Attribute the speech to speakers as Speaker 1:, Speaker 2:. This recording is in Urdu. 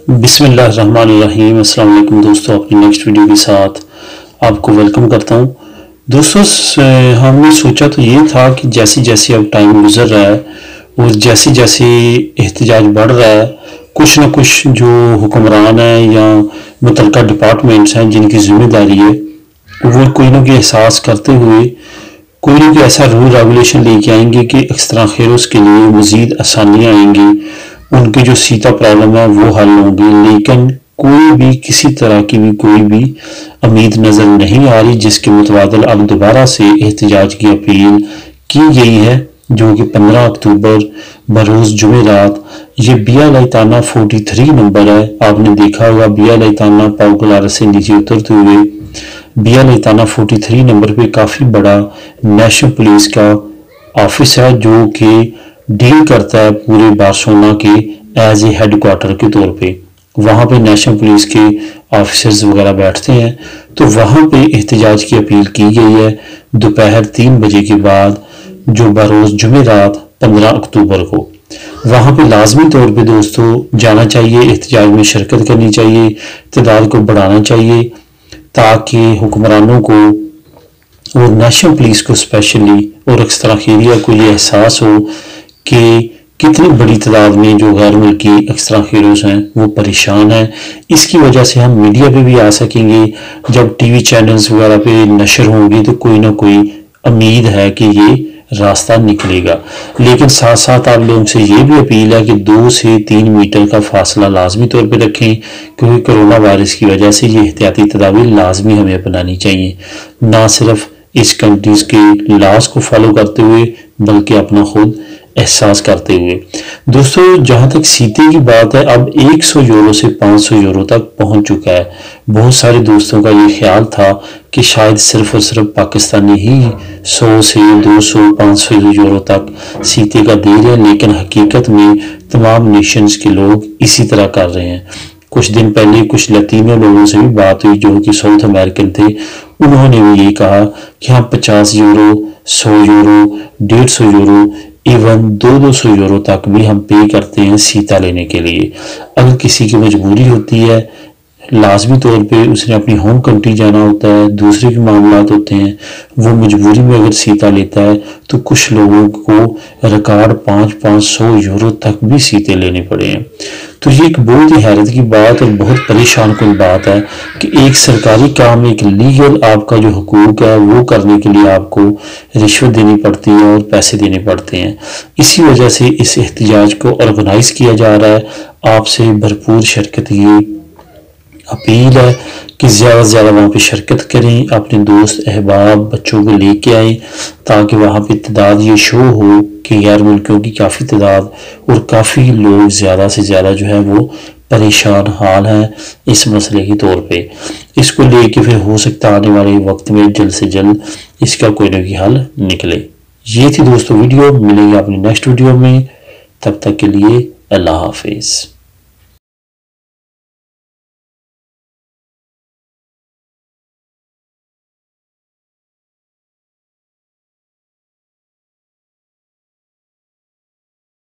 Speaker 1: بسم اللہ الرحمن الرحیم۔ السلام علیکم دوستو، اپنی نیکسٹ ویڈیو کے ساتھ آپ کو ویلکم کرتا ہوں۔ دوستو ہم نے سوچا تو یہ تھا کہ جیسے جیسے اب ٹائم گزر رہا ہے اور جیسے جیسے احتجاج بڑھ رہا ہے، کچھ نہ کچھ جو حکمران ہیں یا متعلقہ ڈپارٹمنٹس ہیں جن کی ذمہ داری ہے، وہ کوئی نہ کوئی احساس کرتے ہوئے کوئی نہ کوئی ایسا رول ریگولیشن لے کے آئیں گے کہ اکثر خیروز کے لیے مزید آسانیاں آئیں گی، ان کی جو سیتا پرابلم ہے وہ حل ہوں گی۔ لیکن کوئی بھی کسی طرح کی بھی کوئی بھی امید نظر نہیں آ رہی، جس کے متبادل اب دوبارہ سے احتجاج کی اپیل کی گئی ہے، جو کہ 15 اکتوبر بروز جمعرات۔ یہ بیا لائتانہ 43 نمبر ہے۔ آپ نے دیکھا ہوگا بیا لائتانہ پاؤکلار سے نیچے اترتے ہوئے بیا لائتانہ 43 نمبر پہ کافی بڑا نیشنل پولیس کا آفس ہے، جو کہ ڈیل کرتا ہے پورے بارسلونا کے ایز اے ہیڈ کوارٹر کے طور پہ۔ وہاں پہ نیشنل پولیس کے آفیسرز وغیرہ بیٹھتے ہیں، تو وہاں پہ احتجاج کی اپیل کی گئی ہے دوپہر 3 بجے کے بعد، جو بروز جمعرات 15 اکتوبر کو۔ وہاں پہ لازمی طور پہ دوستو جانا چاہیے، احتجاج میں شرکت کرنی چاہیے، تعداد کو بڑھانا چاہیے، تاکہ حکمرانوں کو اور نیشنل پولیس کو اسپیشلی اور اکثر خیریہ کو یہ احساس ہو کہ کتنی بڑی تعداد میں جو غیر ملکی اکثر خیروز ہیں وہ پریشان ہیں۔ اس کی وجہ سے ہم میڈیا پہ بھی آ سکیں گے، جب ٹی وی چینلز وغیرہ پہ نشر ہوں گی تو کوئی نہ کوئی امید ہے کہ یہ راستہ نکلے گا۔ لیکن ساتھ ساتھ آپ لوگوں سے یہ بھی اپیل ہے کہ 2 سے 3 میٹر کا فاصلہ لازمی طور پہ رکھیں، کیونکہ کرونا وائرس کی وجہ سے یہ احتیاطی تدابیر لازمی ہمیں اپنانی چاہیے، نہ صرف اس کنٹریز کے لاز کو فالو کرتے ہوئے بلکہ اپنا خود احساس کرتے ہوئے۔ دوستو جہاں تک سیتے کی بات ہے، اب 100 یورو سے 500 یورو تک پہنچ چکا ہے۔ بہت سارے دوستوں کا یہ خیال تھا کہ شاید صرف اور صرف پاکستانی ہی 100 سے 200 500 یورو تک سیتے کا دے رہے ہیں، لیکن حقیقت میں تمام نیشنز کے لوگ اسی طرح کر رہے ہیں۔ کچھ دن پہلے کچھ لطینو لوگوں سے بھی بات ہوئی جو کہ ساؤتھ امریکن تھے، انہوں نے بھی یہ کہا کہ ہم 50 euro 100 euro 150 euro even 200 euro تک بھی ہم پے کرتے ہیں سیتا لینے کے لیے۔ اگر کسی کی مجبوری ہوتی ہے، لازمی طور پہ اس نے اپنی ہوم کنٹری جانا ہوتا ہے، دوسرے کے معاملات ہوتے ہیں، وہ مجبوری میں اگر سیتا لیتا ہے تو کچھ لوگوں کو ریکارڈ 500 یورو تک بھی سیتے لینے پڑے ہیں۔ تو یہ ایک بہت ہی حیرت کی بات اور بہت پریشان کن بات ہے کہ ایک سرکاری کام، ایک لیگل آپ کا جو حقوق ہے وہ کرنے کے لیے آپ کو رشوت دینی پڑتی ہے اور پیسے دینے پڑتے ہیں۔ اسی وجہ سے اس احتجاج کو آرگنائز کیا جا رہا ہے۔ آپ سے بھرپور شرکت کی اپیل ہے کہ زیادہ سے زیادہ وہاں پہ شرکت کریں، اپنے دوست احباب بچوں کو لے کے آئیں، تاکہ وہاں پہ تعداد یہ شو ہو کہ غیر ملکیوں کی کافی تعداد اور کافی لوگ زیادہ سے زیادہ جو ہے وہ پریشان حال ہیں اس مسئلے کے طور پہ۔ اس کو لے کے پھر ہو سکتا آنے والے وقت میں جلد سے جلد اس کا کوئی نہ کوئی حل نکلے۔ یہ تھی دوستو ویڈیو، ملیں گے اپنی نیکسٹ ویڈیو میں، تب تک کے لیے اللہ حافظ۔